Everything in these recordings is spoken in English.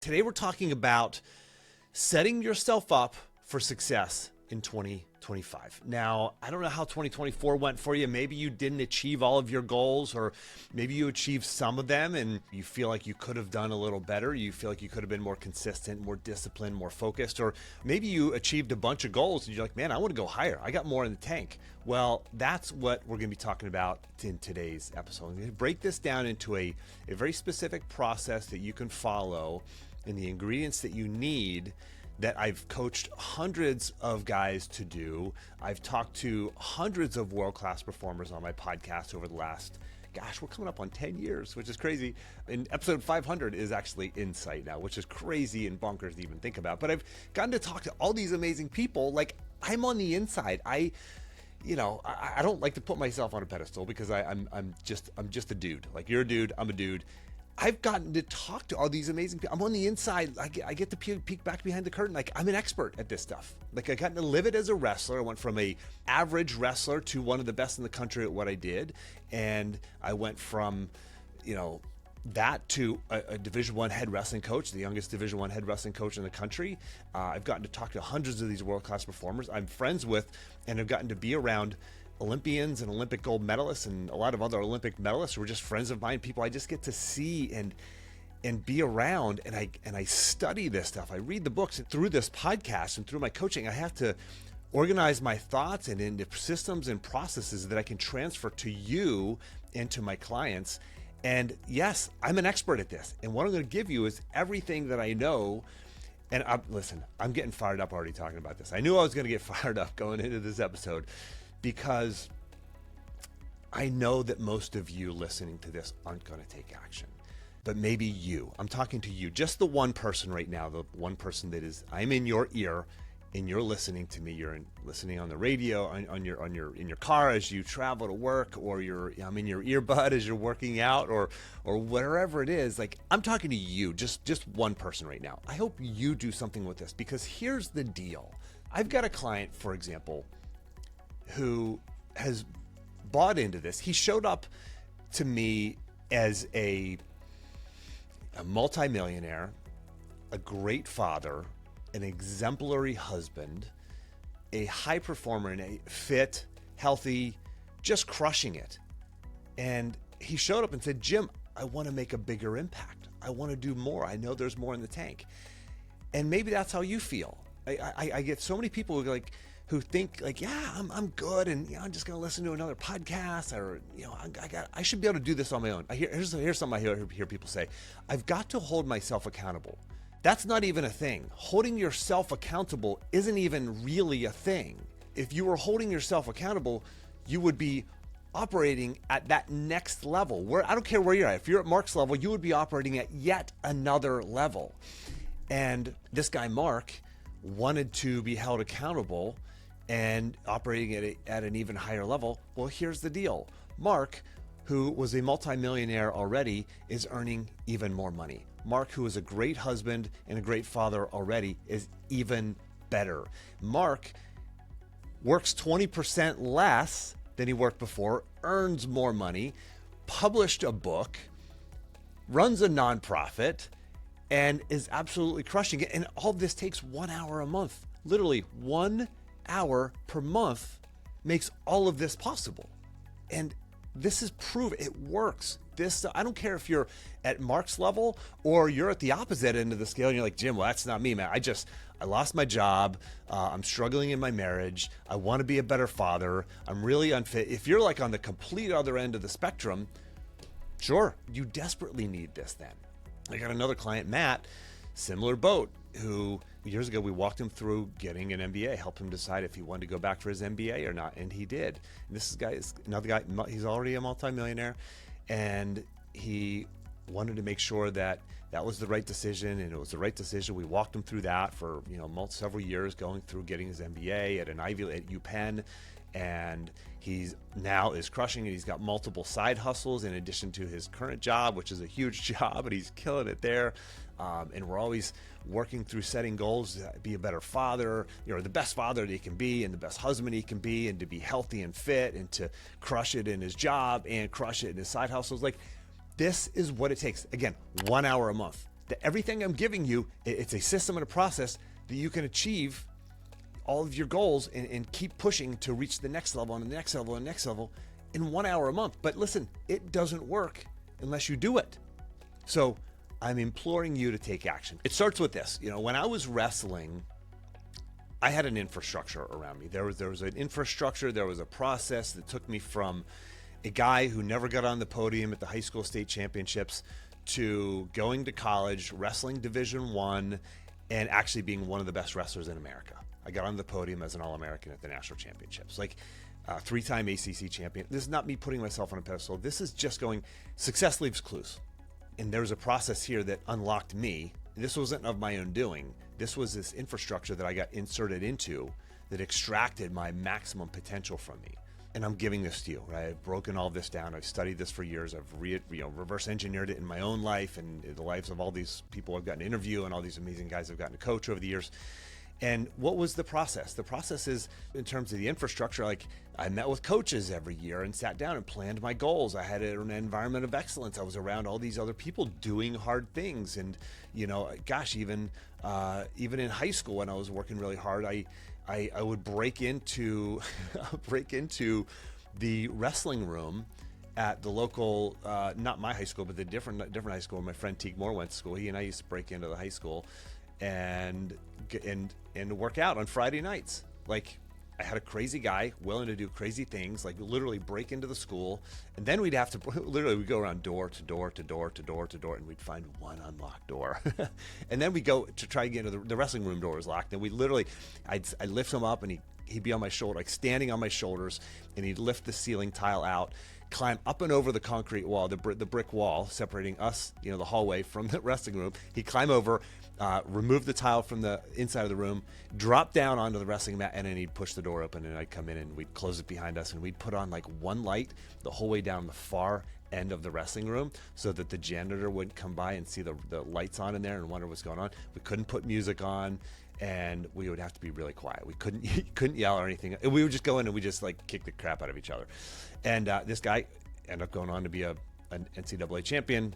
Today we're talking about setting yourself up for success in 2025. Now, I don't know how 2024 went for you. Maybe you didn't achieve all of your goals, or maybe you achieved some of them and you feel like you could have done a little better. You feel like you could have been more consistent, more disciplined, more focused, or maybe you achieved a bunch of goals and you're like, man, I want to go higher. I got more in the tank. Well, that's what we're going to be talking about in today's episode. I'm going to break this down into a very specific process that you can follow and the ingredients that you need that I've coached hundreds of guys to do. I've talked to hundreds of world-class performers on my podcast over the last, we're coming up on 10 years, which is crazy. And episode 500 is actually in sight now, which is crazy and bonkers to even think about. But I've gotten to talk to all these amazing people. Like, I'm on the inside. I don't like to put myself on a pedestal because I'm just a dude. Like, you're a dude, I'm a dude. I've gotten to talk to all these amazing people. I'm on the inside. I get to peek back behind the curtain. Like, I'm an expert at this stuff. Like, I got to live it as a wrestler. I went from a average wrestler to one of the best in the country at what I did. And I went from, that to a Division I head wrestling coach, the youngest Division I head wrestling coach in the country. I've gotten to talk to hundreds of these world-class performers I'm friends with, and I've gotten to be around Olympians and Olympic gold medalists and a lot of other Olympic medalists who are just friends of mine, people I just get to see and be around, and I study this stuff. I read the books, and through this podcast and through my coaching, I have to organize my thoughts and into systems and processes that I can transfer to you and to my clients. And yes, I'm an expert at this. And what I'm going to give you is everything that I know. And I'm getting fired up already talking about this. I knew I was going to get fired up going into this episode, because I know that most of you listening to this aren't going to take action. But maybe you, I'm talking to you, just the one person right now, the one person that is, I'm in your ear and you're listening to me. You're listening on the radio, in your car as you travel to work, or I'm in your earbud as you're working out, or wherever it is. Like, I'm talking to you, just one person right now. I hope you do something with this, because here's the deal. I've got a client, for example, who has bought into this. He showed up to me as a multimillionaire, a great father, an exemplary husband, a high performer, and a fit, healthy, just crushing it. And he showed up and said, Jim, I want to make a bigger impact. I want to do more. I know there's more in the tank. And maybe that's how you feel. I get so many people who think like, yeah, I'm good, and I'm just gonna listen to another podcast, or I should be able to do this on my own. Here's something I hear people say: I've got to hold myself accountable. That's not even a thing. Holding yourself accountable isn't even really a thing. If you were holding yourself accountable, you would be operating at that next level. Where I don't care where you're at. If you're at Mark's level, you would be operating at yet another level. And this guy Mark wanted to be held accountable and operating at an even higher level. Well, here's the deal. Mark, who was a multimillionaire already, is earning even more money. Mark, who is a great husband and a great father already, is even better. Mark works 20% less than he worked before, earns more money, published a book, runs a nonprofit, and is absolutely crushing it. And all this takes 1 hour a month. Literally 1 hour per month makes all of this possible. And this is proof it works. I don't care if you're at Mark's level or you're at the opposite end of the scale and you're like, Jim, well, that's not me, man. I lost my job. I'm struggling in my marriage. I want to be a better father. I'm really unfit. If you're like on the complete other end of the spectrum, sure, you desperately need this then. I got another client, Matt, similar boat, who years ago we walked him through getting an MBA, helped him decide if he wanted to go back for his MBA or not, and he did. And this guy is another guy, he's already a multimillionaire, and he wanted to make sure that that was the right decision, and it was the right decision. We walked him through that for several years, going through getting his MBA at an Ivy at UPenn, and he's now is crushing it. He's got multiple side hustles in addition to his current job, which is a huge job, but he's killing it there. And we're always working through setting goals to be a better father, the best father that he can be, and the best husband he can be, and to be healthy and fit, and to crush it in his job and crush it in his side hustles. Like, this is what it takes. Again, 1 hour a month. that everything I'm giving you, it's a system and a process that you can achieve all of your goals and keep pushing to reach the next level and the next level and the next level in 1 hour a month. But listen, it doesn't work unless you do it. So I'm imploring you to take action. It starts with this. When I was wrestling, I had an infrastructure around me. There was an infrastructure, there was a process that took me from a guy who never got on the podium at the high school state championships to going to college, wrestling Division I, and actually being one of the best wrestlers in America. I got on the podium as an All-American at the national championships. Like three-time ACC champion. This is not me putting myself on a pedestal. This is just going, success leaves clues. And there's a process here that unlocked me. This wasn't of my own doing. This was this infrastructure that I got inserted into that extracted my maximum potential from me. And I'm giving this to you, right? I've broken all this down. I've studied this for years. I've reverse engineered it in my own life and the lives of all these people I've gotten to interview and all these amazing guys I've gotten to coach over the years. And what was the process? The process is, in terms of the infrastructure, like I met with coaches every year and sat down and planned my goals. I had an environment of excellence. I was around all these other people doing hard things. And, even in high school when I was working really hard, I would break into the wrestling room at the local, not my high school, but the different high school. My friend Teague Moore went to school. He and I used to break into the high school and work out on Friday nights. Like I had a crazy guy willing to do crazy things, like literally break into the school, and then we'd have to we'd go around door to door to door to door to door, and we'd find one unlocked door, and then we go to try to get into the wrestling room door was locked, and I'd lift him up, and he'd be on my shoulder, like standing on my shoulders, and he'd lift the ceiling tile out, climb up and over the concrete wall, the brick wall separating us, the hallway from the wrestling room. He'd climb over, remove the tile from the inside of the room, drop down onto the wrestling mat, and then he'd push the door open, and I'd come in and we'd close it behind us, and we'd put on like one light the whole way down the far end of the wrestling room so that the janitor wouldn't come by and see the lights on in there and wonder what's going on. We couldn't put music on, and we would have to be really quiet. We couldn't yell or anything. We would just go in and we just like kick the crap out of each other. And this guy ended up going on to be an NCAA champion,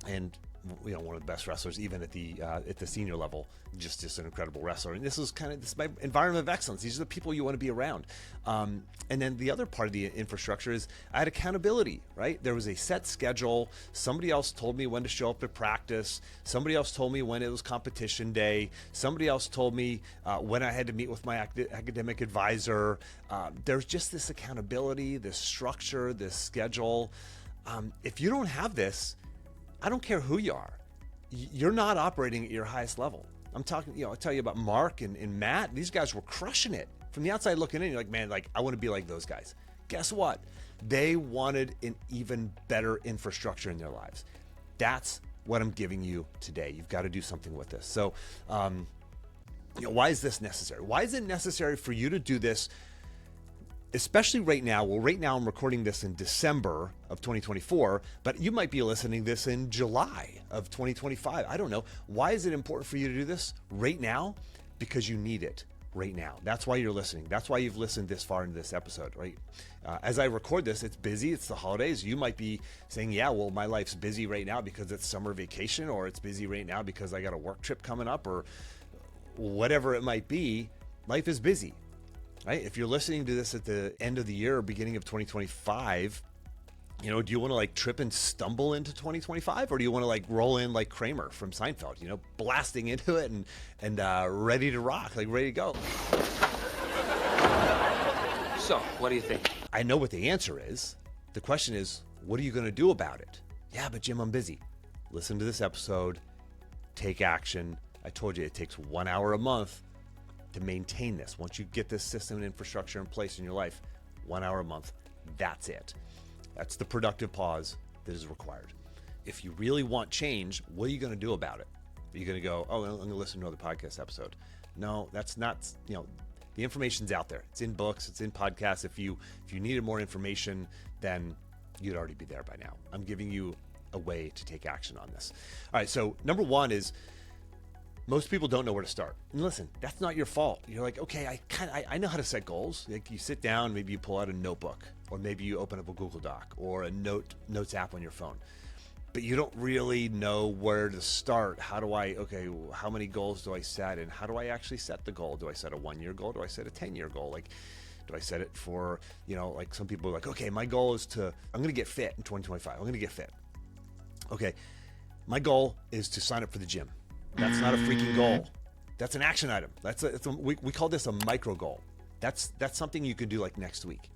and one of the best wrestlers even at the senior level. Just an incredible wrestler. And this is my environment of excellence. These are the people you want to be around. And then the other part of the infrastructure is I had accountability, right? There was a set schedule. Somebody else told me when to show up at practice. Somebody else told me when it was competition day. Somebody else told me when I had to meet with my academic advisor. There's just this accountability, this structure, this schedule. If you don't have this, I don't care who you are. You're not operating at your highest level. I'm talking, I'll tell you about Mark and Matt. These guys were crushing it. From the outside looking in, you're like, man, I want to be like those guys. Guess what? They wanted an even better infrastructure in their lives. That's what I'm giving you today. You've got to do something with this. So, why is this necessary? Why is it necessary for you to do this? Especially right now. Well, right now I'm recording this in December of 2024, but you might be listening this in July of 2025. I don't know. Why is it important for you to do this right now? Because you need it right now. That's why you're listening. That's why you've listened this far into this episode, right? As I record this, it's busy. It's the holidays. You might be saying, yeah, well, my life's busy right now because it's summer vacation, or it's busy right now because I got a work trip coming up, or whatever it might be. Life is busy. Right? If you're listening to this at the end of the year or beginning of 2025, do you want to trip and stumble into 2025, or do you want to roll in like Kramer from Seinfeld, blasting into it and ready to rock, ready to go? So, what do you think? I know what the answer is. The question is, what are you going to do about it? Yeah, but Jim, I'm busy. Listen to this episode. Take action. I told you it takes 1 hour a month to maintain this. Once you get this system and infrastructure in place in your life, 1 hour a month, that's it. That's the productive pause that is required. If you really want change, what are you going to do about it? Are you going to go, oh, I'm going to listen to another podcast episode? No, that's not, the information's out there. It's in books, it's in podcasts. If you needed more information, then you'd already be there by now. I'm giving you a way to take action on this. All right, so number one is, most people don't know where to start. And listen, that's not your fault. You're like, okay, I know how to set goals. Like you sit down, maybe you pull out a notebook, or maybe you open up a Google Doc or a notes app on your phone. but you don't really know where to start. How many goals do I set, and how do I actually set the goal? Do I set a 1-year goal? Do I set a 10-year goal? Like, do I set it for, like some people are like, okay, my goal is I'm going to get fit in 2025. I'm going to get fit. Okay, my goal is to sign up for the gym. That's not a freaking goal. That's an action item. We call this a micro goal. That's something you could do like next week.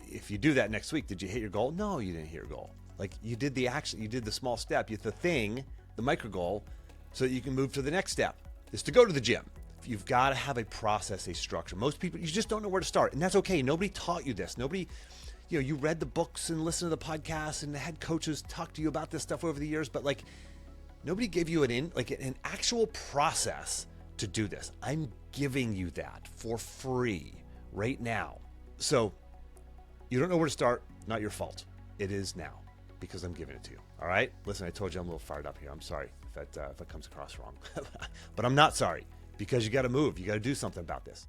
If you do that next week, did you hit your goal? No, you didn't hit your goal. Like, you did the action, you did the small step, you did the thing, the micro goal, so that you can move to the next step, is to go to the gym. You've got to have a process, a structure. Most people, you just don't know where to start, and that's okay. Nobody taught you this. Nobody, you read the books and listened to the podcasts and had coaches talk to you about this stuff over the years, but like, nobody gave you an actual process to do this. I'm giving you that for free right now. So you don't know where to start, not your fault. It is now, because I'm giving it to you. All right? Listen, I told you I'm a little fired up here. I'm sorry if that comes across wrong. But I'm not sorry, because you got to move. You got to do something about this.